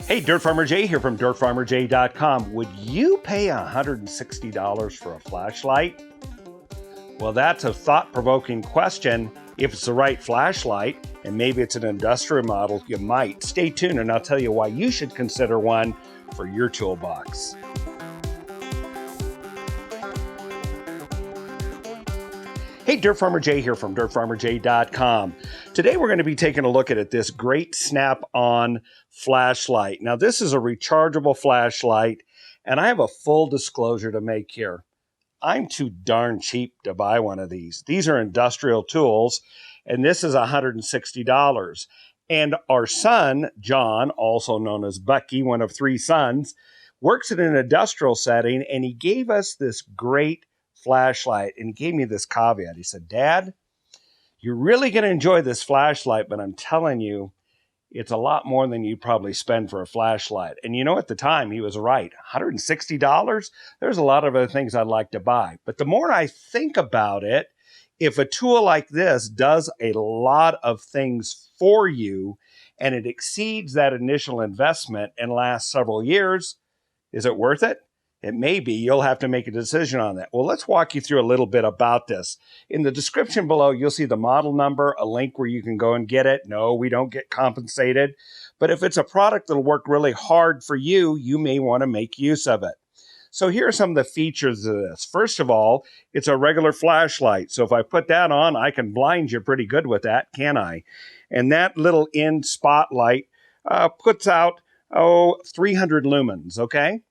Hey, Dirt Farmer Jay here from dirtfarmerjay.com. Would you pay $160 for a flashlight? Well, that's a thought-provoking question. If it's the right flashlight, and maybe it's an industrial model, you might. Stay tuned and I'll tell you why you should consider one for your toolbox. Hey, Dirt Farmer Jay here from dirtfarmerjay.com. Today we're going to be taking a look at this great snap-on flashlight. Now this is a rechargeable flashlight, and I have a full disclosure to make here. I'm too darn cheap to buy one of these. These are industrial tools, and this is $160. And our son, John, also known as Bucky, one of three sons, works in an industrial setting, and he gave us this great flashlight, and he gave me this caveat. He said, "Dad, you're really going to enjoy this flashlight, but I'm telling you, it's a lot more than you'd probably spend for a flashlight." And you know, at the time, he was right. $160? There's a lot of other things I'd like to buy. But the more I think about it, if a tool like this does a lot of things for you, and it exceeds that initial investment and lasts several years, is it worth it? It may be. You'll have to make a decision on that. Well, let's walk you through a little bit about this. In the description below, you'll see the model number, a link where you can go and get it. No, we don't get compensated. But if it's a product that'll work really hard for you, you may want to make use of it. So here are some of the features of this. First of all, it's a regular flashlight. So if I put that on, I can blind you pretty good with that, can I? And that little end spotlight puts out, 300 lumens, okay?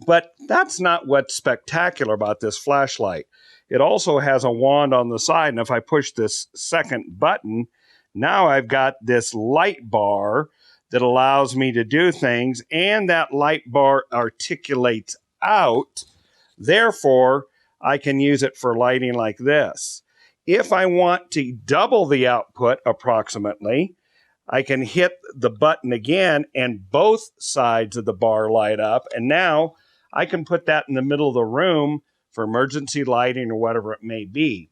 But that's not what's spectacular about this flashlight. It also has a wand on the side, and if I push this second button, now I've got this light bar that allows me to do things, and that light bar articulates out. Therefore, I can use it for lighting like this. If I want to double the output approximately, I can hit the button again, and both sides of the bar light up, and now I can put that in the middle of the room for emergency lighting or whatever it may be.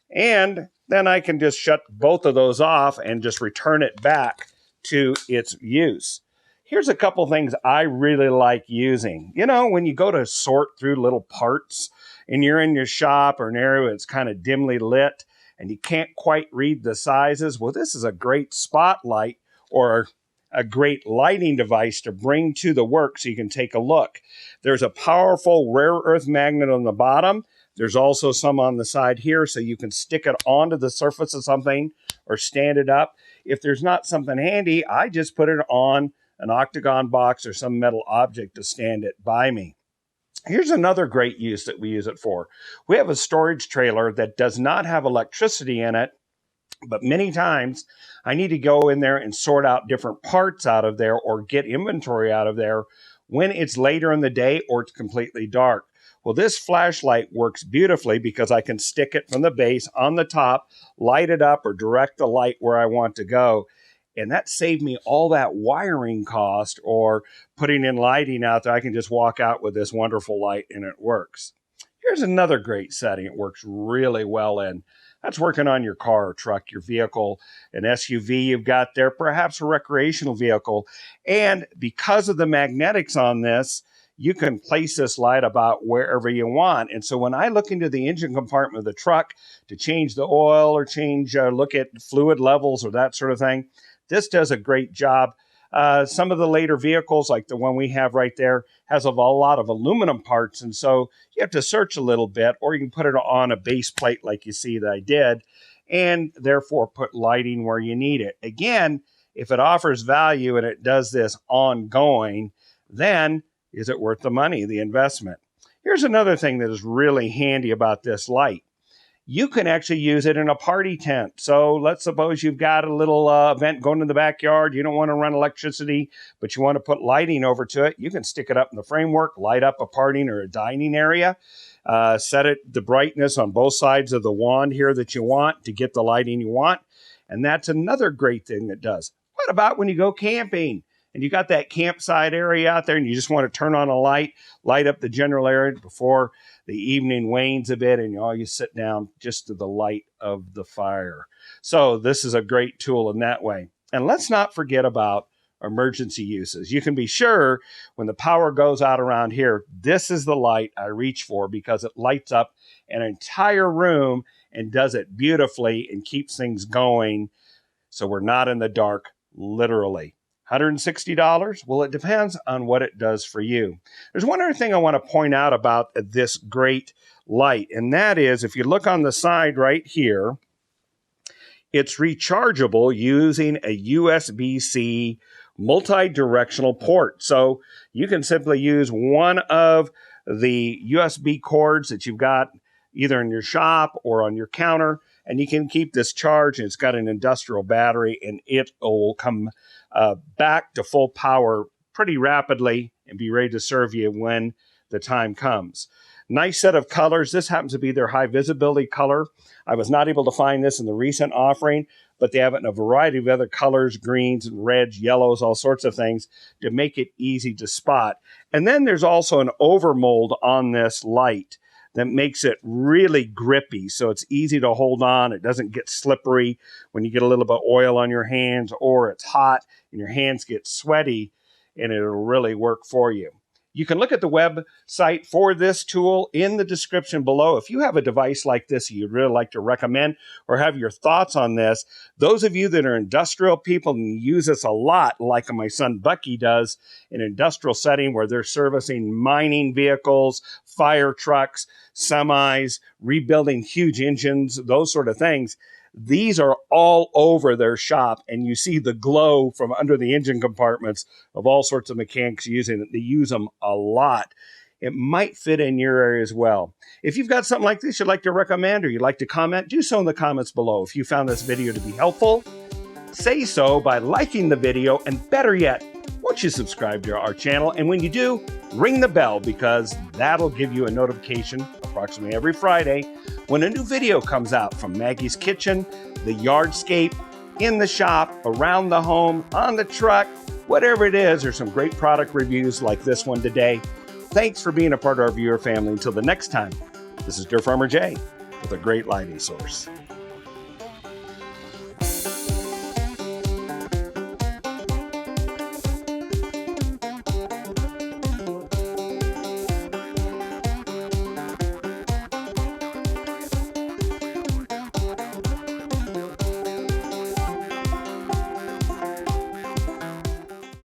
And then I can just shut both of those off and just return it back to its use. Here's a couple things I really like using. You know, when you go to sort through little parts and you're in your shop or an area that's kind of dimly lit and you can't quite read the sizes, well, this is a great spotlight or a great lighting device to bring to the work so you can take a look. There's a powerful rare earth magnet on the bottom. There's also some on the side here so you can stick it onto the surface of something or stand it up. If there's not something handy, I just put it on an octagon box or some metal object to stand it by me. Here's another great use that we use it for. We have a storage trailer that does not have electricity in it, but many times I need to go in there and sort out different parts out of there or get inventory out of there when it's later in the day or it's completely dark. Well, this flashlight works beautifully because I can stick it from the base on the top, light it up, or direct the light where I want to go. And that saved me all that wiring cost or putting in lighting out there. I can just walk out with this wonderful light and it works. Here's another great setting it works really well in. That's working on your car or truck, your vehicle, an SUV you've got there, perhaps a recreational vehicle. And because of the magnetics on this, you can place this light about wherever you want. And so when I look into the engine compartment of the truck to change the oil or look at fluid levels or that sort of thing, this does a great job. Some of the later vehicles, like the one we have right there, has a lot of aluminum parts. And so you have to search a little bit, or you can put it on a base plate like you see that I did, and therefore put lighting where you need it. Again, if it offers value and it does this ongoing, then is it worth the money, the investment? Here's another thing that is really handy about this light. You can actually use it in a party tent. So let's suppose you've got a little event going in the backyard. You don't want to run electricity, but you want to put lighting over to it. You can stick it up in the framework, light up a partying or a dining area, set it the brightness on both sides of the wand here that you want to get the lighting you want. And that's another great thing it does. What about when you go camping and you got that campsite area out there and you just want to turn on a light up the general area before the evening wanes a bit and you sit down just to the light of the fire. So this is a great tool in that way. And let's not forget about emergency uses. You can be sure when the power goes out around here, this is the light I reach for because it lights up an entire room and does it beautifully and keeps things going so we're not in the dark, literally. $160? Well, it depends on what it does for you. There's one other thing I want to point out about this great light, and that is if you look on the side right here, it's rechargeable using a USB-C multi-directional port. So you can simply use one of the USB cords that you've got either in your shop or on your counter, and you can keep this charged. And it's got an industrial battery, and it will come back to full power pretty rapidly and be ready to serve you when the time comes. Nice set of colors. This happens to be their high visibility color. I was not able to find this in the recent offering, but they have it in a variety of other colors, greens and reds, yellows, all sorts of things to make it easy to spot. And then there's also an overmold on this light that makes it really grippy, so it's easy to hold on. It doesn't get slippery when you get a little bit of oil on your hands, or it's hot and your hands get sweaty, and it'll really work for you. You can look at the website for this tool in the description below. If you have a device like this you'd really like to recommend or have your thoughts on this, those of you that are industrial people and use this a lot, like my son Bucky does in an industrial setting where they're servicing mining vehicles, fire trucks, semis, rebuilding huge engines, those sort of things. These are all over their shop, and you see the glow from under the engine compartments of all sorts of mechanics using it. They use them a lot. It might fit in your area as well. If you've got something like this you'd like to recommend or you'd like to comment, do so in the comments below. If you found this video to be helpful, say so by liking the video, and better yet, won't you subscribe to our channel? And when you do, ring the bell, because that'll give you a notification approximately every Friday when a new video comes out from Maggie's Kitchen, the Yardscape, in the shop, around the home, on the truck, whatever it is. There's some great product reviews like this one today. Thanks for being a part of our viewer family. Until the next time, this is Dirt Farmer Jay with a great lighting source.